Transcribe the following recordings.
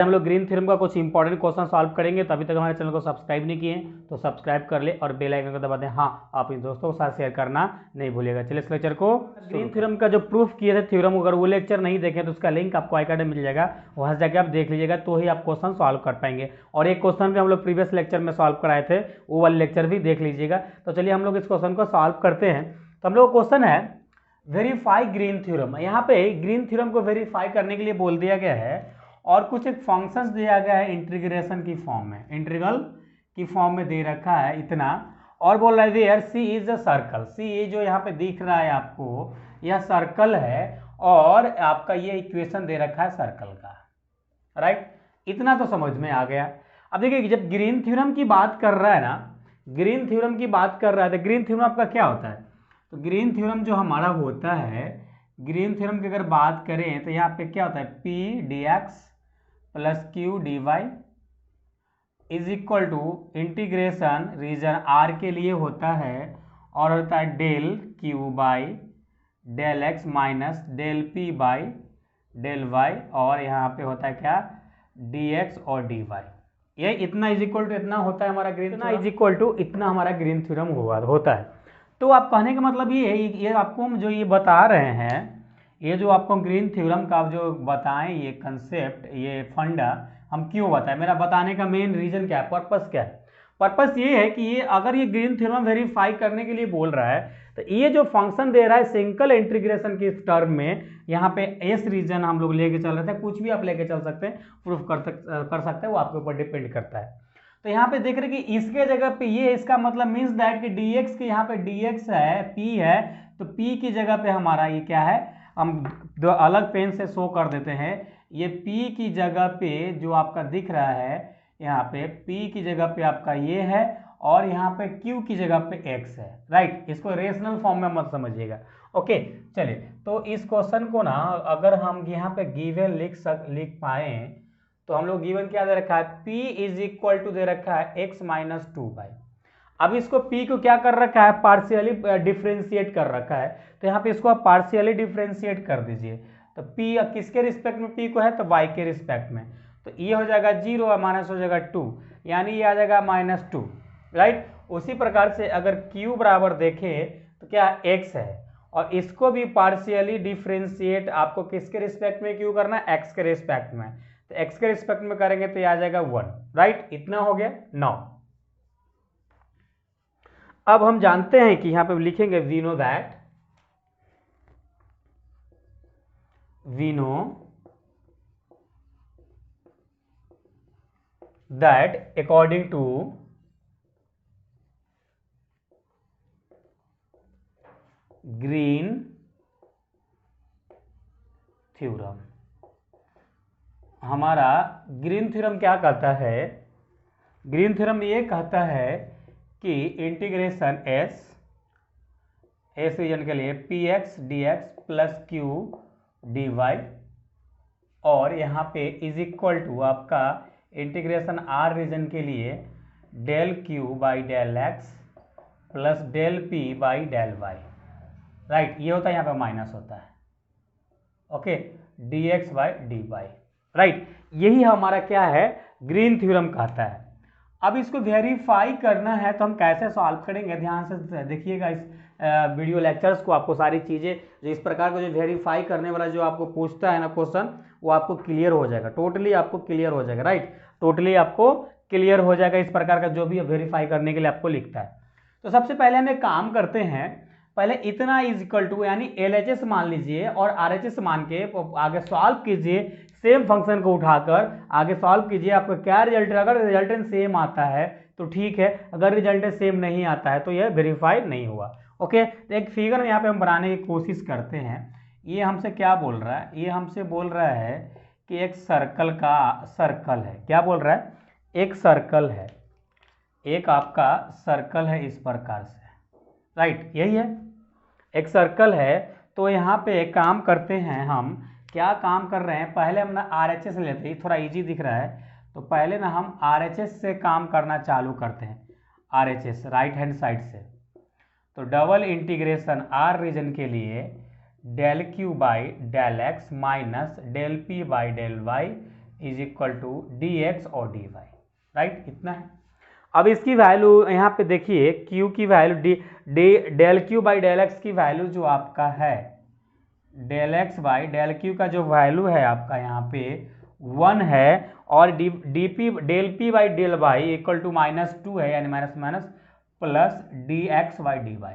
हम लोग green theorem का कुछ इंपॉर्टेंट क्वेश्चन सॉल्व करेंगे। तो अभी तक हमारे चैनल को सब्सक्राइब नहीं किए हैं तो सब्सक्राइब कर ले और बेल आइकन को दबा दें। हाँ, आप इन दोस्तों के साथ शेयर करना नहीं भूलिएगा। चलिए इस लेक्चर को ग्रीन थ्योरम का जो प्रूफ किए थे थ्योरम, अगर वो लेक्चर नहीं देखें तो उसका लिंक आपको आई कार्ड में मिल जाएगा, वहाँ से जाकर आप देख लीजिएगा तो ही आप क्वेश्चन सॉल्व कर पाएंगे। और एक क्वेश्चन भी हम लोग प्रीवियस लेक्चर में सॉल्व कराए थे, वो वाले लेक्चर भी देख लीजिएगा। तो चलिए हम लोग इस क्वेश्चन को सॉल्व करते हैं। तो हम लोग क्वेश्चन है वेरीफाई ग्रीन थ्योरम। यहाँ पे ग्रीन थ्योरम को वेरीफाई करने के लिए बोल दिया गया है और कुछ एक फंक्शंस दिया गया है इंटीग्रेशन की फॉर्म में, इंटीग्रल की फॉर्म में दे रखा है इतना। और बोल रहा है where C is a circle, C ये जो यहाँ पे दिख रहा है आपको, यह सर्कल है और आपका ये इक्वेशन दे रखा है सर्कल का, राइट। इतना तो समझ में आ गया। अब देखिए जब ग्रीन थ्योरम की बात कर रहा है ना, ग्रीन थ्योरम की बात कर रहा है तो ग्रीन थ्योरम आपका क्या होता है? तो ग्रीन थ्योरम जो हमारा होता है, ग्रीन थ्योरम की अगर बात करें तो यहाँ पे क्या होता है, P D X plus Q D Y is equal to integration region R के लिए होता है और होता है del Q by del X minus del P by del Y, और यहाँ पे होता है क्या, डी एक्स और डी वाई। ये इतना इज इक्वल टू इतना होता है हमारा ग्रीन, इतना इज इक्वल टू इतना हमारा ग्रीन थ्योरम होता है। तो आप कहने का मतलब ये आपको हम जो ये बता रहे हैं, ये जो आपको ग्रीन थ्योरम का जो बताएं, ये कंसेप्ट, ये फंडा हम क्यों बताएं, मेरा बताने का मेन रीजन क्या है, पर्पस क्या है? पर्पस ये है कि ये अगर ये ग्रीन थ्योरम वेरीफाई करने के लिए बोल रहा है तो ये जो फंक्शन दे रहा है सिंगल इंटीग्रेशन की टर्म में, यहाँ पे एस रीजन हम लोग लेके चल रहे थे, कुछ भी आप लेके चल सकते हैं, प्रूफ कर सकते हैं, वो आपके ऊपर डिपेंड करता है। तो यहाँ पे देख रहे हैं कि इसके जगह पे ये, इसका मतलब मीन्स दैट कि dx के यहाँ पे dx है, p है, तो p की जगह पे हमारा ये क्या है, हम दो अलग पेन से शो कर देते हैं। ये p की जगह पे जो आपका दिख रहा है, यहाँ पे p की जगह पे आपका ये है और यहाँ पे q की जगह पे x है, राइट। इसको रेशनल फॉर्म में मत समझिएगा, ओके। चलिए तो इस क्वेश्चन को ना अगर हम यहाँ पे गिवन लिख पाए तो हम लोग गिवन क्या दे रखा है, p इज इक्वल टू दे रखा है x माइनस 2 बाई। अब इसको p को क्या कर रखा है, पार्शियली डिफ्रेंशिएट कर रखा है, तो यहाँ पे इसको आप पार्शियली डिफ्रेंशिएट कर दीजिए। तो p किसके रिस्पेक्ट में p को है, तो y के रिस्पेक्ट में, तो ये हो जाएगा 0 और माइनस हो जाएगा 2, यानी ये आ जाएगा -2, राइट। उसी प्रकार से अगर q बराबर देखें तो क्या x है और इसको भी पार्शियली डिफ्रेंशिएट आपको किसके रिस्पेक्ट में q करना है, x के रिस्पेक्ट में, तो x के रिस्पेक्ट में करेंगे तो ये आ जाएगा 1, राइट। इतना हो गया। नाउ अब हम जानते हैं कि यहां पे लिखेंगे we know that according to Green theorem, हमारा ग्रीन थ्योरम क्या कहता है, ग्रीन थ्योरम ये कहता है कि इंटीग्रेशन एस रीजन के लिए P X D X plus Q D Y और यहाँ पे इज इक्वल टू आपका इंटीग्रेशन आर रीजन के लिए del Q by del X plus del P by del Y, right. ये होता है यहाँ पे माइनस होता है, okay, D X by D Y, right. यही हमारा क्या है, ग्रीन थ्योरम कहता है। अब इसको वेरीफाई करना है तो हम कैसे सॉल्व करेंगे, ध्यान से देखिएगा इस वीडियो लेक्चर्स को, आपको सारी चीज़ें जो इस प्रकार को जो वेरीफाई करने वाला जो आपको पूछता है ना क्वेश्चन, वो आपको क्लियर हो जाएगा, टोटली आपको क्लियर हो जाएगा, राइट। टोटली आपको क्लियर हो जाएगा इस प्रकार का जो भी वेरीफाई करने के लिए आपको लिखता है। तो सबसे पहले हम एक काम करते हैं, पहले इतना इज इक्वल टू यानी LHS मान लीजिए और RHS मान के आगे सॉल्व कीजिए, सेम फंक्शन को उठाकर आगे सॉल्व कीजिए, आपका क्या रिजल्ट, अगर रिजल्टेंट सेम आता है तो ठीक है, अगर रिजल्टेंट सेम नहीं आता है तो यह वेरीफाई नहीं हुआ, ओके। तो एक फिगर यहाँ पे हम बनाने की कोशिश करते हैं। ये हमसे क्या बोल रहा है, ये हमसे बोल रहा है कि एक सर्कल है, क्या बोल रहा है, एक सर्कल है, एक आपका सर्कल है इस प्रकार से, राइट। यही है, एक सर्कल है। तो यहाँ पे एक काम करते हैं, हम क्या काम कर रहे हैं, पहले हम ना RHS लेते हैं, थोड़ा इजी दिख रहा है, तो पहले ना हम RHS से काम करना चालू करते हैं, RHS राइट हैंड साइड से। तो डबल इंटीग्रेशन आर रीजन के लिए del Q by del X minus del P by del Y is equal to D X और डी वाई, राइट, इतना है। अब इसकी वैल्यू यहाँ पे देखिए, क्यू की value del Q by del X की वैल्यू जो आपका है, del X by del Q का जो वैल्यू है आपका यहाँ पे 1 है, और del P by del Y equal to -2 है, यानी minus minus plus D X by D Y.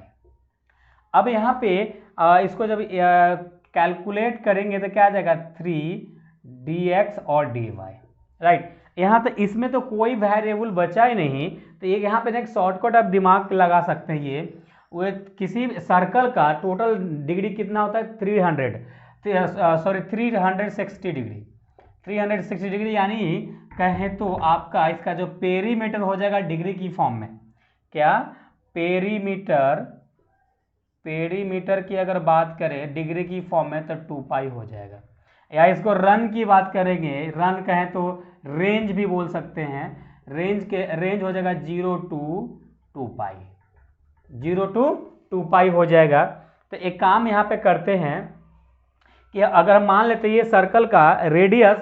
अब यहाँ पे इसको जब कैलकुलेट करेंगे तो क्या आ जाएगा 3 डी एक्स और डी वाई, राइट। यहाँ तो इसमें तो कोई वेरिएबल बचा ही नहीं, तो ये यहाँ पे एक शॉर्टकट आप दिमाग लगा सकते हैं। ये वो किसी सर्कल का टोटल डिग्री कितना होता है 360 डिग्री, 360 डिग्री, यानी कहें तो आपका इसका जो पेरीमीटर हो जाएगा डिग्री की फॉर्म में, क्या पेरीमीटर की अगर बात करें डिग्री की फॉर्म में तो 2 पाई हो जाएगा। या इसको रन की बात करेंगे, रन कहें तो रेंज भी बोल सकते हैं, रेंज हो जाएगा 0 to 2 पाई, 0 to 2 पाई हो जाएगा। तो एक काम यहाँ पे करते हैं कि अगर हम मान लेते हैं ये सर्कल का रेडियस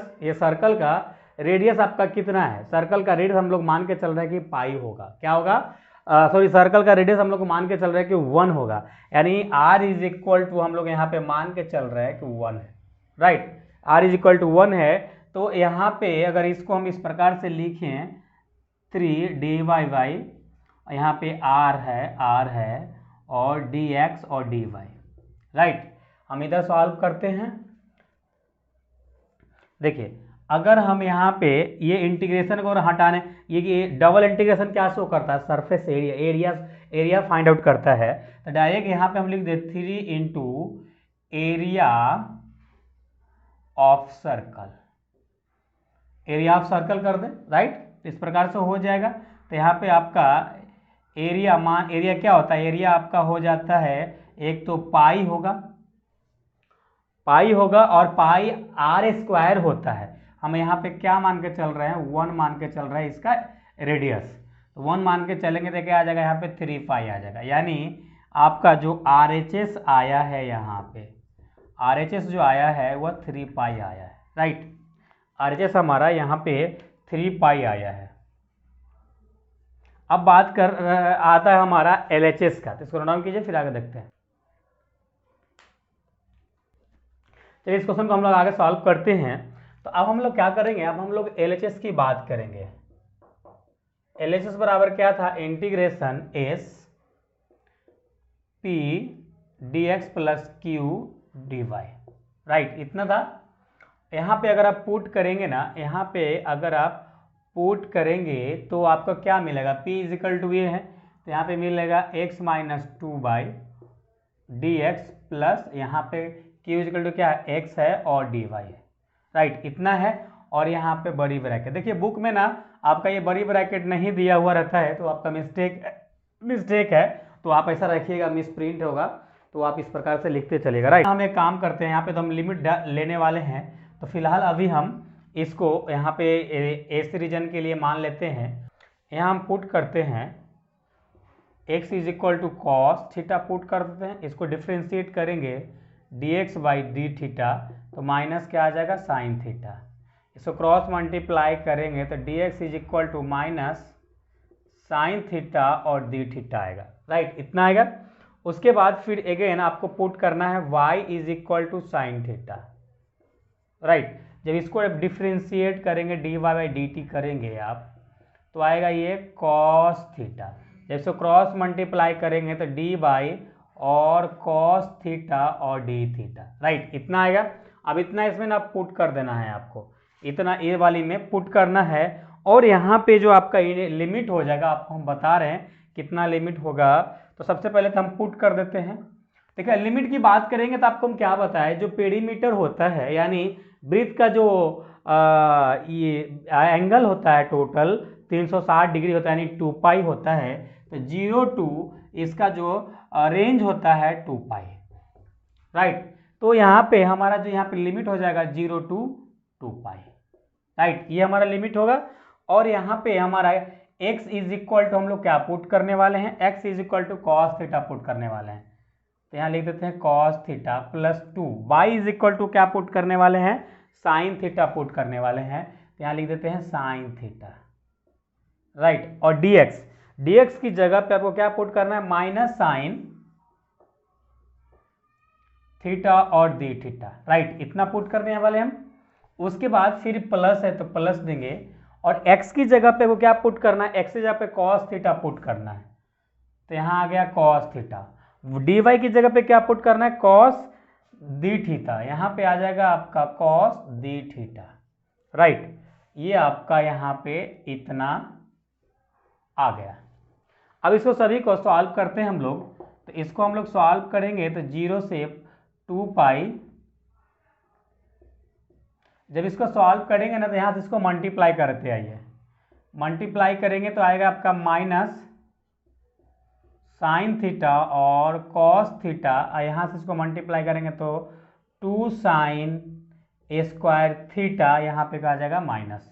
आपका कितना है, सर्कल का रेडियस हम लोग मान के चल रहे हैं कि पाई होगा, क्या होगा, सर्कल का रेडियस हम लोग मान के चल रहे हैं कि 1 होगा, यानी r इज इक्वल टू हम लोग यहाँ पे मान के चल रहे हैं कि 1 है, right, r is equal to 1 है। तो यहाँ पे अगर इसको हम इस प्रकार से लिखें 3 डी वाई वाई, यहाँ पे r है और dx और dy, राइट। हम इधर सॉल्व करते हैं। देखिए अगर हम यहाँ पे ये इंटीग्रेशन को हटाने, ये डबल इंटीग्रेशन क्या शो करता है, सरफेस एरिया फाइंड आउट करता है। तो डायरेक्ट यहाँ पे हम लिख दे 3 इंटू एरिया ऑफ सर्कल कर दें, राइट, इस प्रकार से हो जाएगा। तो यहाँ पे आपका एरिया क्या होता है, एरिया आपका हो जाता है, एक तो पाई होगा और पाई r² होता है। हम यहाँ पे क्या मान के चल रहे हैं, 1 मान के चल रहा है इसका रेडियस, तो 1 मान के चलेंगे तो क्या आ जाएगा, यहाँ पे 3 पाई आ जाएगा, यानी आपका जो RHS आया है, यहाँ पे RHS जो आया है वह 3 पाई आया है, राइट, RHS हमारा यहाँ पे 3 पाई आया है। अब बात आता है हमारा LHS का, तो इसको नोट डाउन कीजिए, फिर आगे देखते हैं। चलिए इस क्वेश्चन को हम लोग आगे सॉल्व करते हैं। तो अब हम लोग क्या करेंगे, अब हम लोग LHS की बात करेंगे। LHS बराबर क्या था, integration S P dx plus Q dy, right, इतना था। यहाँ पे अगर आप पुट करेंगे ना, यहाँ पे अगर आप पुट करेंगे तो आपको क्या मिलेगा, P इज इक्वल टू ये है, तो यहाँ पे मिलेगा x minus 2 by D X plus यहाँ पे Q इज इक्वल टू क्या है, x है और dy है, राइट, इतना है। और यहाँ पे बड़ी ब्रैकेट, देखिए बुक में ना आपका ये बड़ी ब्रैकेट नहीं दिया हुआ रहता है, तो आपका मिस्टेक है, तो आप ऐसा रखिएगा, मिस प्रिंट होगा, तो आप इस प्रकार से लिखते चलेगा, राइट। हम एक काम करते हैं, यहाँ पे तो हम लिमिट लेने वाले हैं, तो फिलहाल अभी हम इसको यहाँ पे AC रीजन के लिए मान लेते हैं। यहाँ हम पुट करते हैं x is equal to cos theta put कर देते हैं, इसको डिफ्रेंशिएट करेंगे dx बाई डी थीटा, तो माइनस क्या आ जाएगा, साइन थीटा, इसको क्रॉस मल्टीप्लाई करेंगे तो dx is equal to minus sine theta और डी थीटा आएगा, राइट, इतना आएगा। उसके बाद फिर अगेन आपको पुट करना है y is equal to sine theta, right. जब इसको डिफ्रेंशिएट करेंगे dy बाई डी टी करेंगे आप, तो आएगा ये कॉस थीटा, जब इसको क्रॉस मल्टीप्लाई करेंगे तो डी बाई और कॉस थीटा और डी थीटा, राइट, इतना आएगा। अब इतना इसमें ना पुट कर देना है आपको, इतना ए वाली में पुट करना है, और यहाँ पे जो आपका लिमिट हो जाएगा, आपको हम बता रहे हैं कितना लिमिट होगा। तो सबसे पहले तो हम पुट कर देते हैं। देखिए लिमिट की बात करेंगे तो आपको हम क्या बताएं, जो पेरीमीटर होता है, यानी ब्रीथ का जो ये एंगल होता है टोटल 360 डिग्री होता है, यानी 2 पाई होता है, तो 0 टू इसका जो रेंज होता है 2 पाई, राइट। तो यहाँ पे हमारा जो यहाँ पे लिमिट हो जाएगा 0 टू 2 पाई, राइट, ये हमारा लिमिट होगा। और यहाँ पे हमारा x इज इक्वल टू हम लोग क्या पुट करने वाले हैं, x is equal to cos theta put करने वाले हैं, तो यहाँ लिख देते हैं cos theta plus 2, y is equal to क्या पुट करने वाले हैं, साइन थीटा पुट करने वाले हैं, तो यहाँ लिख देते हैं साइन थीटा, राइट। और dx की जगह पे आपको क्या पुट करना है, माइनस साइन थीटा और डी थीटा, राइट। इतना पुट करने वाले हम। उसके बाद फिर प्लस है तो प्लस देंगे, और x की जगह पे वो क्या पुट करना है, x की जगह पे cos थीटा पुट करना है, तो यहाँ आ गया cos थीटा। dy की जगह पे क्या पुट करना है, cos डी थीटा, यहाँ पे आ जाएगा आपका cos डी थीटा, राइट। ये आपका यहाँ पे इतना आ गया। अब इसको सभी को सॉल्व करते हैं हम लोग, तो इसको हम लोग सॉल्व करेंगे तो 0 से 2 पाई, जब इसको सॉल्व करेंगे ना तो यहाँ से इसको मल्टीप्लाई करते आइए, मल्टीप्लाई करेंगे तो आएगा आपका माइनस साइन थीटा और कॉस थीटा, यहाँ से इसको मल्टीप्लाई करेंगे तो 2 साइन स्क्वायर थीटा, यहाँ पे आ जाएगा माइनस,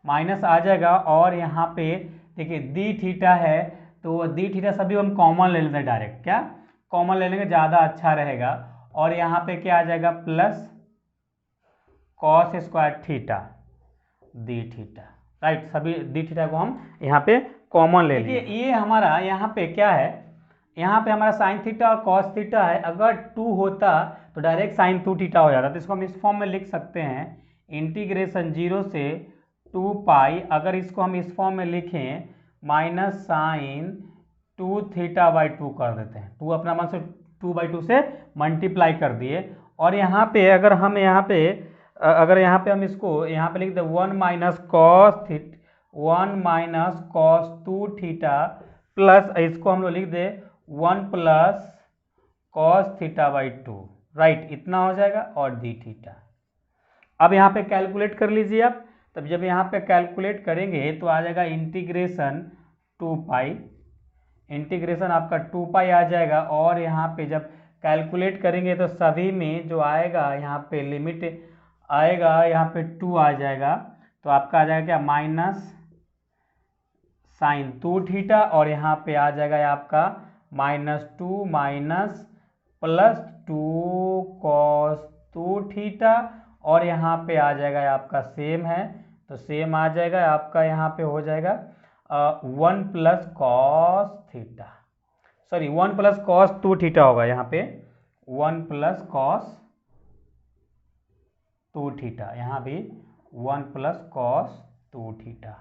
माइनस आ जाएगा। और यहाँ पे देखिए डी थीटा है, तो डी थीटा सभी हम कॉमन ले लेते हैं डायरेक्ट, क्या कॉमन ले लेंगे ज़्यादा अच्छा रहेगा। और यहाँ पे क्या आ जाएगा, plus cos square theta D theta, right. सभी डी थीटा को हम यहाँ पे कॉमन ले लीजिए। ये हमारा यहाँ पे क्या है, यहाँ पे हमारा साइन थीटा और कॉस थीटा है, अगर 2 होता तो डायरेक्ट साइन 2 थीटा हो जाता, तो इसको हम इस फॉर्म में लिख सकते हैं, इंटीग्रेशन 0 से 2 पाई, अगर इसको हम इस फॉर्म में लिखें माइनस साइन 2 थीटा बाई 2 कर देते हैं, 2 अपना मान से 2/2 से मल्टीप्लाई कर दिए। और यहाँ पे अगर हम यहाँ पे हम इसको यहाँ पे लिख दे 1 माइनस कॉस 2 थीटा प्लस, इसको हम लोग लिख दे 1 plus cos theta by 2, right. इतना हो जाएगा और डी थीटा। अब यहाँ पे कैलकुलेट कर लीजिए आप, तब जब यहाँ पे कैलकुलेट करेंगे तो आ जाएगा इंटीग्रेशन 2 पाई, इंटीग्रेशन आपका 2 पाई आ जाएगा। और यहाँ पे जब कैलकुलेट करेंगे तो सभी में जो आएगा यहाँ पे लिमिट आएगा, यहाँ पे 2 आ जाएगा, तो आपका आ जाएगा क्या, माइनस साइन 2 थीटा, और यहाँ पे आ जाएगा आपका -2 माइनस प्लस 2 कॉस 2 थीटा, और यहाँ पे आ जाएगा आपका सेम है, तो सेम आ जाएगा आपका, यहाँ पे हो जाएगा 1 plus cos theta, sorry 1 plus cos 2 theta होगा, यहाँ पे 1 प्लस कॉस 2 थीटा, यहाँ भी 1 प्लस कॉस 2 थीटा,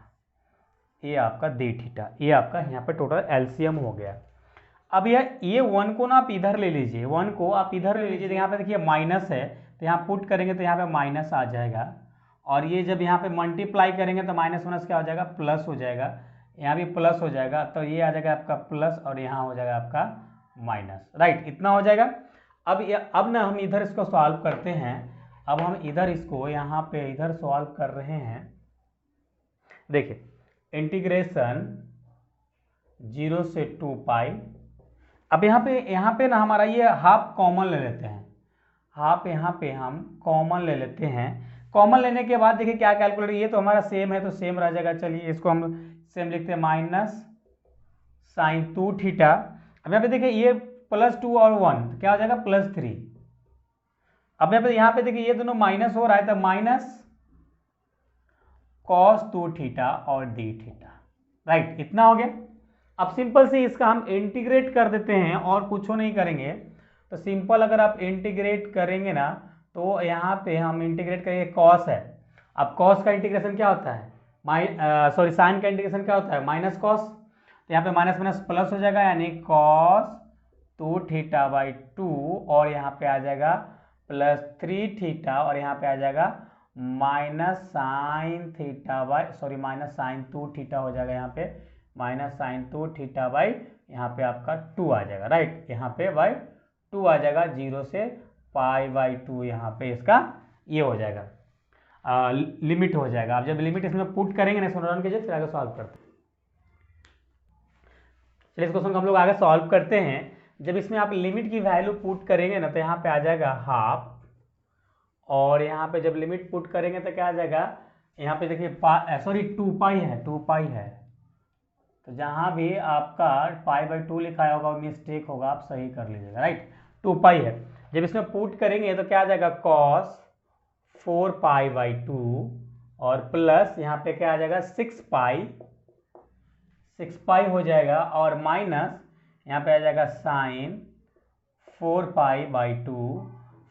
ये आपका डी थीटा, ये आपका यहाँ पे टोटल एलसीएम हो गया। अब ये 1 को ना आप इधर ले लीजिए, 1 को आप इधर ले लीजिए, तो यहाँ पे देखिए माइनस है, तो यहाँ पुट करेंगे तो यहाँ पे माइनस आ जाएगा, और ये जब यहाँ पे मल्टीप्लाई करेंगे तो माइनस माइनस क्या हो जाएगा, प्लस हो जाएगा, यहाँ भी प्लस हो जाएगा, तो ये आ जाएगा आपका प्लस, और यहाँ हो जाएगा आपका माइनस, राइट। इतना हो जाएगा। अब ना हम इधर इसको सॉल्व करते हैं, अब हम इधर इसको यहाँ पे इधर सॉल्व कर रहे हैं। देखिए इंटीग्रेशन 0 से 2 पाई, अब यहाँ पे ना हमारा ये हाफ कॉमन ले लेते हैं, हाफ यहाँ पे हम कॉमन ले लेते हैं। कॉमन लेने के बाद देखिए क्या कैलकुलेट, ये तो हमारा सेम है तो सेम रह जाएगा, चलिए इसको हम सेम लिखते हैं, माइनस साइन 2 थीटा। अब यहाँ पे देखिए ये +2 और 1 क्या हो जाएगा, +3। अब यहाँ पे देखिए ये दोनों माइनस हो रहा है, तो माइनस कॉस 2 थीटा और डी थीटा, राइट। इतना हो गया। अब सिंपल से इसका हम इंटीग्रेट कर देते हैं और कुछ नहीं करेंगे, तो सिंपल अगर आप इंटीग्रेट करेंगे ना, तो यहाँ पे हम इंटीग्रेट करेंगे, कॉस है, अब कॉस का इंटीग्रेशन क्या होता है, साइन का इंटीग्रेशन क्या होता है, माइनस कॉस, तो यहाँ पे माइनस माइनस प्लस हो जाएगा, यानी कॉस 2 थीटा बाई 2, और यहाँ पे आ जाएगा +3 थीटा, और यहाँ पे आ जाएगा minus sine theta by minus sine 2 theta हो जाएगा, यहाँ पे माइनस साइन 2 थीटा बाई यहाँ पे आपका 2 आ जाएगा, राइट। यहाँ पे बाई 2 आ जाएगा, 0 से π/2 यहाँ पे इसका ये हो जाएगा, लिमिट हो जाएगा। अब जब लिमिट इसमें पुट करेंगे ना, इसमें रन कीजिए, फिर आगे सॉल्व करते हैं। चलिए इस क्वेश्चन को हम लोग आगे सॉल्व करते हैं। जब इसमें आप लिमिट की वैल्यू पुट करेंगे ना, तो यहाँ पे आ जाएगा हाफ, और यहाँ पे जब लिमिट पुट करेंगे तो क्या आ जाएगा, यहाँ पे देखिए 2 पाई है, 2 पाई है, तो जहाँ भी आपका π/2 लिखा होगा वो मिस्टेक होगा, आप सही कर लीजिएगा, राइट। 2 पाई है, जब इसमें पुट करेंगे तो क्या आ जाएगा, कॉस 4 पाई बाई 2 और प्लस यहाँ पे क्या आ जाएगा 6 पाई हो जाएगा और माइनस यहाँ पे आ जाएगा साइन 4 पाई बाई 2,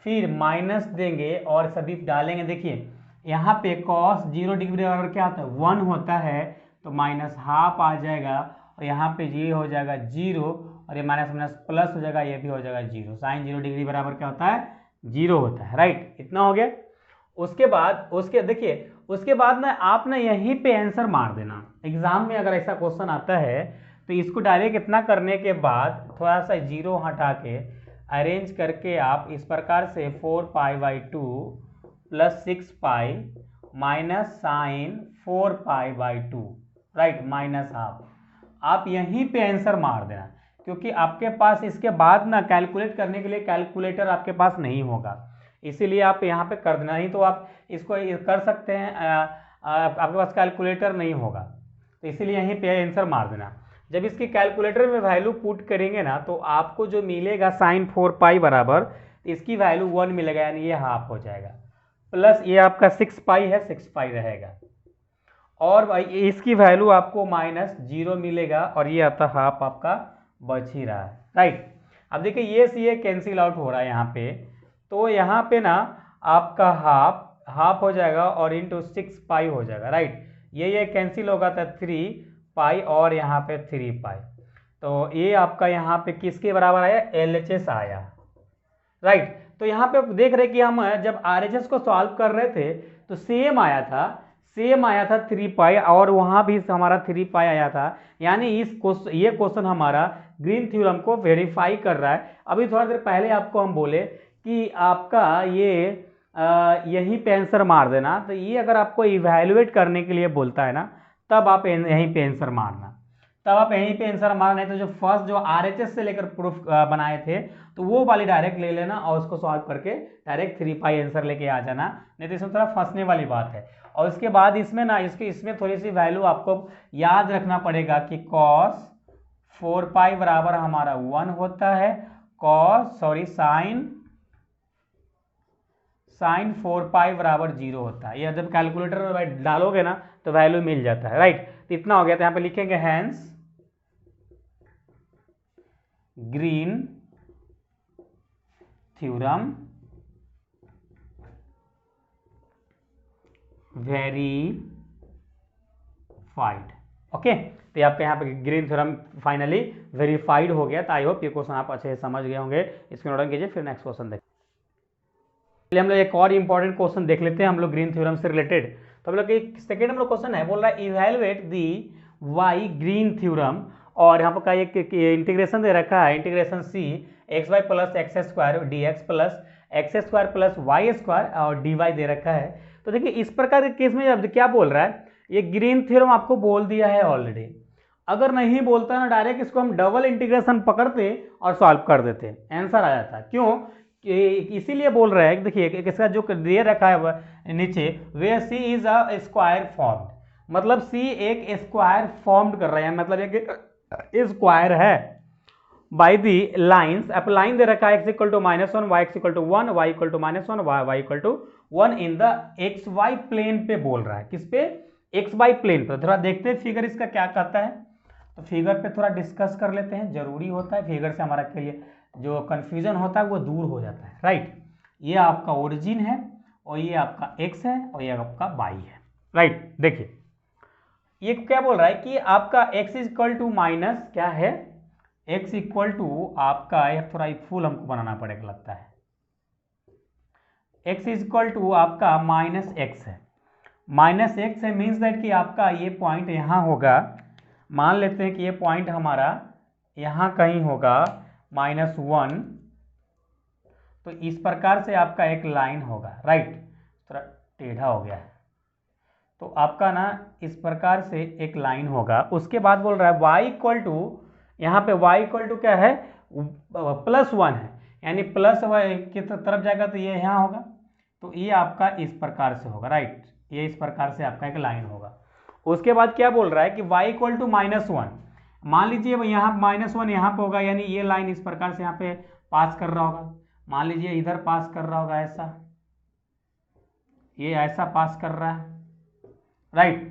फिर माइनस देंगे और सभी डालेंगे। देखिए यहाँ पे कॉस 0 डिग्री बराबर क्या होता है 1 होता है, तो माइनस हाफ आ जाएगा और यहाँ पे ये हो जाएगा 0 और ये माइनस माइनस प्लस हो जाएगा, ये भी हो जाएगा 0। साइन 0 डिग्री बराबर क्या होता है 0 होता है, राइट। इतना हो गया। उसके बाद देखिए उसके बाद ना आप ना यहीं पे आंसर मार देना। एग्जाम में अगर ऐसा क्वेश्चन आता है तो इसको डायरेक्ट इतना करने के बाद थोड़ा सा 0 हटा के अरेंज करके आप इस प्रकार से 4 pi by 2 plus 6 pi minus sine 4 pi by 2, right, minus half. आप यहीं पे आंसर मार देना, क्योंकि आपके पास इसके बाद ना कैलकुलेट करने के लिए कैलकुलेटर आपके पास नहीं होगा, इसीलिए आप यहाँ पे कर देना। नहीं तो आप इसको कर सकते हैं, आपके पास कैलकुलेटर नहीं होगा, तो इसीलिए यहीं पे आंसर मार देना। जब इसकी कैलकुलेटर में वैल्यू पुट करेंगे ना तो आपको जो मिलेगा साइन 4 पाई बराबर, इसकी वैल्यू 1 मिलेगा, यानी ये हाफ हो जाएगा, प्लस ये आपका 6 पाई है 6 पाई रहेगा, और इसकी वैल्यू आपको माइनस 0 मिलेगा और ये आता हाफ आपका बच ही रहा है, राइट। अब देखिए ये से ये कैंसिल आउट हो रहा है यहाँ पे, तो यहाँ पे ना आपका हाफ हो जाएगा और इंटू 6 पाई हो जाएगा, राइट। ये कैंसिल होगा तो 3 पाई और यहाँ पे 3 पाई, तो ये आपका यहाँ पे किसके बराबर आया LHS आया, राइट। तो यहाँ पे देख रहे कि हम जब RHS को सॉल्व कर रहे थे तो सेम आया था 3 पाई और वहाँ भी हमारा 3 पाई आया था, यानी ये क्वेश्चन हमारा ग्रीन थ्योरम को वेरीफाई कर रहा है। अभी थोड़ा देर पहले आपको हम बोले कि आपका ये यहीं पे आंसर मार देना, तो ये अगर आपको इवैल्यूएट करने के लिए बोलता है ना तब आप यहीं पे आंसर मारना, तब आप यहीं पे आंसर मारना। नहीं तो जो फर्स्ट जो RHS से लेकर प्रूफ बनाए थे तो वो वाली डायरेक्ट ले लेना और उसको सॉल्व करके डायरेक्ट 3 पाई आंसर लेके आ जाना, नहीं तो इसमें थोड़ा फंसने वाली बात है। और उसके बाद इसमें ना इसमें थोड़ी सी वैल्यू आपको याद रखना पड़ेगा कि कॉस 4 पाई बराबर हमारा 1 होता है, साइन 4 पाई बराबर 0 होता है। ये जब कैलकुलेटर में डालोगे ना तो वैल्यू मिल जाता है, राइट। तो इतना हो गया, तो यहाँ पे लिखेंगे hence Green theorem verified, okay. तो आपके यहाँ पे ग्रीन थ्योरम फाइनली वेरीफाइड हो गया। तो आई होप ये क्वेश्चन आप अच्छे से समझ गए होंगे। इसको नोट डाउन कीजिए, फिर नेक्स्ट क्वेश्चन देखिए। हम लोग एक और इंपॉर्टेंट क्वेश्चन देख लेते हैं हम लोग ग्रीन थ्योरम से रिलेटेड। तो हम लोग एक सेकेंड नंबर क्वेश्चन है, बोल रहा है evaluate the by Green theorem, और यहाँ पर एक इंटीग्रेशन दे रखा है, integration C xy plus X square dx plus X square plus Y square और dy दे रखा है। तो देखिए इस प्रकार के केस में अब क्या बोल रहा है, ये ग्रीन थ्योरम आपको बोल दिया है ऑलरेडी। अगर नहीं बोलता ना डायरेक्ट इसको हम डबल इंटीग्रेशन पकड़ते और सॉल्व कर देते, आंसर आ जाता। क्यों, इसीलिए बोल रहा है, देखिए इसका जो दे रखा है नीचे, वे सी इज अ स्क्वायर फॉर्म्ड, मतलब सी एक स्क्वायर फॉर्म्ड कर रहा है, मतलब एक स्क्वायर है बाय दी लाइंस। अब लाइन दे रखा है x इक्वल टू -1 y इक्वल टू 1 y इक्वल टू -1 y इक्वल to 1 in the xy plane पे बोल रहा है। किस पे, xy प्लेन पे। थोड़ा देखते हैं फिगर इसका क्या कहता है, तो फिगर पे थोड़ा डिस्कस कर लेते हैं, जरूरी होता है फिगर से हमारा के लिए जो कंफ्यूजन होता है वो दूर हो जाता है, राइट। ये आपका ओरिजिन है और ये आपका x है और ये आपका y है, राइट। देखिए ये क्या बोल रहा है कि आपका x इक्वल टू माइनस क्या है, x इक्वल टू आपका, थोड़ा फुल हमको बनाना पड़ेगा लगता है, x इक्वल टू आपका माइनस एक्स है, माइनस एक्स है मीन्स दैट कि आपका ये पॉइंट यहाँ होगा, मान लेते हैं कि ये पॉइंट हमारा यहाँ कहीं होगा -1, तो इस प्रकार से आपका एक लाइन होगा, राइट। थोड़ा टेढ़ा हो गया है, तो आपका ना इस प्रकार से एक लाइन होगा। उसके बाद बोल रहा है y इक्वल टू, यहाँ पे y इक्वल टू क्या है +1 है, यानी प्लस की तरफ जाएगा तो ये यहाँ होगा, तो ये आपका इस प्रकार से होगा, राइट। ये इस प्रकार से आपका एक लाइन होगा। उसके बाद क्या बोल रहा है कि y इक्वल टू -1, मान लीजिए यहाँ -1 यहाँ पे होगा, यानी ये लाइन इस प्रकार से यहाँ पे पास कर रहा होगा, मान लीजिए इधर पास कर रहा होगा ऐसा, ये ऐसा पास कर रहा है, राइट।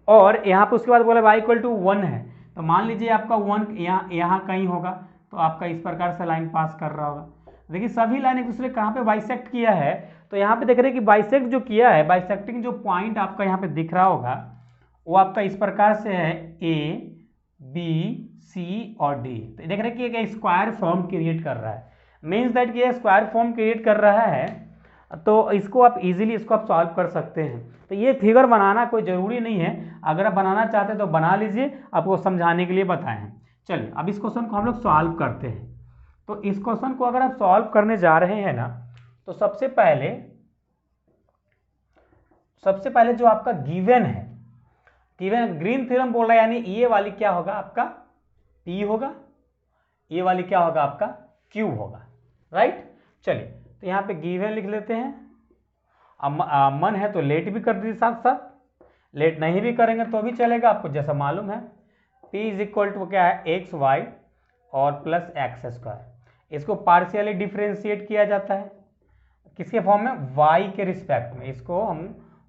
और यहाँ पे उसके बाद बोला y इक्वल टू 1 है, तो मान लीजिए आपका 1 यहाँ कहीं होगा, तो आपका इस प्रकार से लाइन पास कर रहा होगा। देखिए सभी लाइन एक दूसरे कहाँ पे बाइसेक्ट किया है, तो यहाँ पे देख रहे हैं कि बाइसेक्ट जो किया है, बाइसेक्टिंग जो पॉइंट आपका यहाँ पे दिख रहा होगा वो आपका इस प्रकार से है A, B, C और D। तो देख रहे हैं कि एक स्क्वायर फॉर्म क्रिएट कर रहा है, मीन्स दैट कि ये स्क्वायर फॉर्म क्रिएट कर रहा है, तो इसको आप इजीली इसको आप सॉल्व कर सकते हैं। तो ये फिगर बनाना कोई ज़रूरी नहीं है, अगर आप बनाना चाहते हैं तो बना लीजिए, आपको समझाने के लिए बताए हैं। चलिए अब इस क्वेश्चन को हम लोग सॉल्व करते हैं। तो इस क्वेश्चन को अगर आप सॉल्व करने जा रहे हैं ना, तो सबसे पहले जो आपका गिवन है, गिवन ग्रीन थ्योरम बोल रहा है, यानी ये वाली क्या होगा आपका P होगा, ये वाली क्या होगा आपका Q होगा, राइट। चलिए तो यहाँ पे गिवन लिख लेते हैं। अब मन है तो लेट भी कर दीजिए, साथ साथ लेट नहीं भी करेंगे तो भी चलेगा, आपको जैसा मालूम है। P इज इक्वल टू क्या है, एक्स वाई और प्लस एक्स स्क्वायर। इसको पार्शियली डिफ्रेंशिएट किया जाता है किसके फॉर्म में, y के रिस्पेक्ट में। इसको हम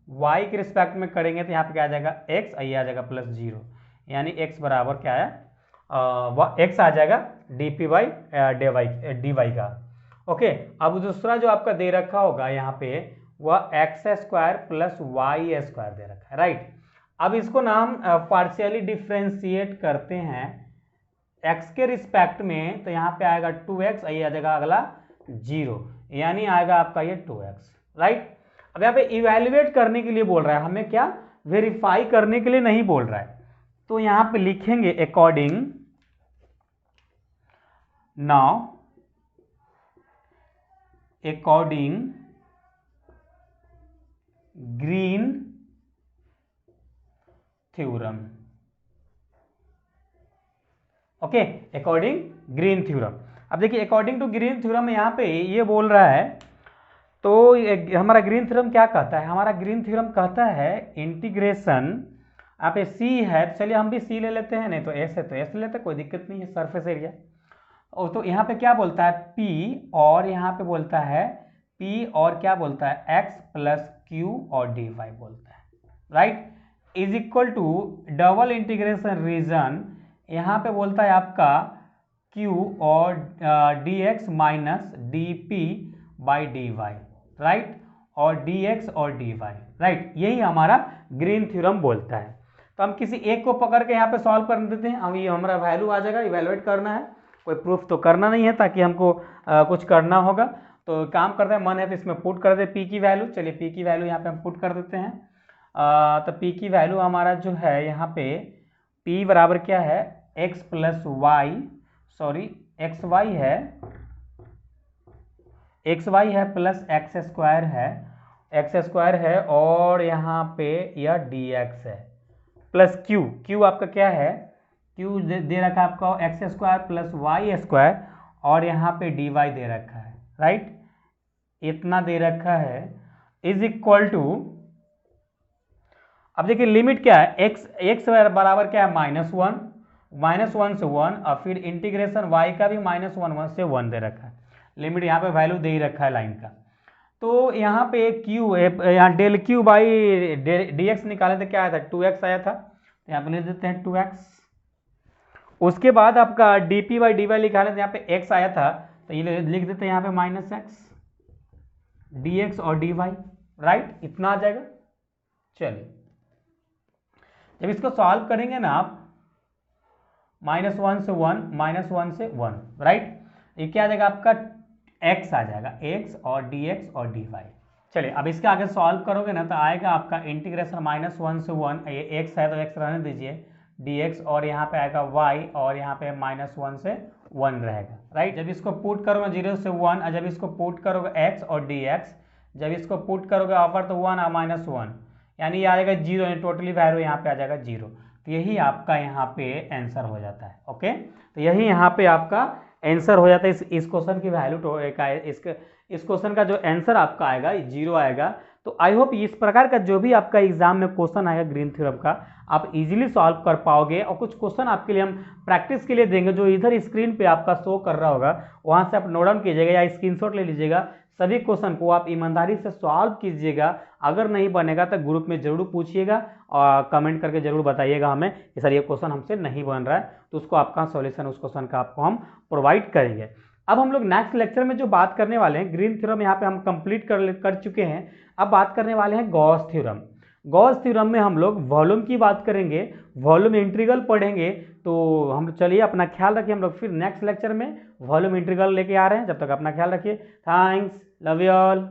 y के रिस्पेक्ट में करेंगे तो यहाँ पे क्या आ जाएगा x, ये आ जाएगा प्लस 0, यानी x बराबर क्या है, x आ जाएगा dp बाई dy का। ओके, अब दूसरा जो आपका दे रखा होगा यहाँ पे वह X square plus Y square दे रखा है, राइट। अब इसको ना हम पार्शियली डिफ्रेंशिएट करते हैं x के रिस्पेक्ट में, तो यहाँ पे आएगा 2x, ये आ जाएगा अगला 0, यानी आएगा आपका ये 2x, राइट। अब यहाँ पे इवेल्युएट करने के लिए बोल रहा है हमें, क्या वेरीफाई करने के लिए नहीं बोल रहा है। तो यहाँ पे लिखेंगे according, now according green theorem, okay, according green theorem. अब देखिए अकॉर्डिंग टू ग्रीन थ्योरम यहाँ पे ये बोल रहा है, तो हमारा ग्रीन थ्योरम क्या कहता है, हमारा ग्रीन थ्योरम कहता है इंटीग्रेशन, यहाँ पे c है तो चलिए हम भी c ले लेते हैं, नहीं तो s है तो s ले लेते हैं, कोई दिक्कत नहीं है, सरफेस एरिया। और तो यहाँ पे क्या बोलता है p, और यहाँ पे बोलता है p और क्या बोलता है x प्लस q और dy बोलता है, right, is equal to double integration region, यहाँ पे बोलता है आपका q और dx minus dp by dy, right, और dx और dy, राइट, यही हमारा ग्रीन थ्योरम बोलता है। तो हम किसी एक को पकड़ के यहाँ पे सॉल्व कर देते हैं, हम ये हमारा वैल्यू आ जाएगा, इवेलुएट करना है, कोई प्रूफ तो करना नहीं है, ताकि हमको कुछ करना होगा। तो काम करते हैं, मन है तो इसमें पुट कर दे p की वैल्यू। चलिए p की वैल्यू यहाँ पे हम पुट कर देते हैं। तो p की वैल्यू हमारा जो है यहाँ पे p बराबर क्या है, x plus Y, sorry X Y है प्लस एक्स स्क्वायर है और यहाँ पे यह dx है प्लस q आपका क्या है, q दे रखा है आपका X square plus Y square और यहाँ पे dy दे रखा है, राइट, इतना दे रखा है, इज इक्वल टू, अब देखिए लिमिट क्या है, x बराबर क्या है -1 से 1, और फिर इंटीग्रेशन y का भी -1 से 1 दे रखा है, लिमिट यहाँ पे वैल्यू दे ही रखा है लाइन का। तो यहाँ पे यहाँ डेल क्यू बाई dx निकाले थे, क्या आया था 2x आया था, तो यहाँ पे लिख देते हैं 2x। उसके बाद आपका dp बाई dy निकाले थे, यहाँ पे x आया था, तो ये लिख देते हैं यहाँ पे -x dx और dy, राइट, इतना आ जाएगा। चलिए जब इसको सॉल्व करेंगे ना आप, -1 से 1, राइट, ये क्या आ जाएगा आपका x आ जाएगा, x और dx और dy। चलिए अब इसके आगे सॉल्व करोगे ना तो आएगा आपका इंटीग्रेशन -1 से 1, ये x है तो x रहने दीजिए, dx और यहाँ पे आएगा y और यहाँ पे -1 से 1 रहेगा, राइट। जब इसको पुट करोगे 0 से 1, और जब इसको पुट करोगे x और dx, जब इसको पुट करोगे ऑफर तो 1 और -1, यानी ये आ जाएगा 0, टोटली वैल्यू यहाँ पे आ जाएगा 0। तो यही आपका यहाँ पे आंसर हो जाता है, ओके, तो यही यहाँ पे आपका आंसर हो जाता है। इस क्वेश्चन की वैल्यू इस क्वेश्चन का जो आंसर आपका आएगा 0 आएगा। तो आई होप इस प्रकार का जो भी आपका एग्जाम में क्वेश्चन आएगा ग्रीन थ्योरम का आप इजीली सॉल्व कर पाओगे। और कुछ क्वेश्चन आपके लिए हम प्रैक्टिस के लिए देंगे जो इधर स्क्रीन पे आपका शो कर रहा होगा, वहां से आप नोट डाउन कीजिएगा या स्क्रीनशॉट ले लीजिएगा। सभी क्वेश्चन को आप ईमानदारी से सॉल्व कीजिएगा। अगर नहीं बनेगा तो ग्रुप में जरूर पूछिएगा और कमेंट करके जरूर बताइएगा हमें कि सर ये क्वेश्चन हमसे नहीं बन रहा है, तो उसको आपका सॉल्यूशन उस क्वेश्चन का आपको हम प्रोवाइड करेंगे। अब हम लोग नेक्स्ट लेक्चर में जो बात करने वाले हैं, ग्रीन थ्योरम यहाँ पे हम कंप्लीट कर चुके हैं। अब बात करने वाले हैं गॉस थ्योरम। गॉस थ्योरम में हम लोग वॉल्यूम की बात करेंगे, वॉल्यूम इंटीग्रल पढ़ेंगे। तो हम चलिए अपना ख्याल रखिए, हम लोग फिर नेक्स्ट लेक्चर में वॉल्यूम इंटीग्रल लेके आ रहे हैं। जब तक अपना ख्याल रखिए। Thanks, love you all.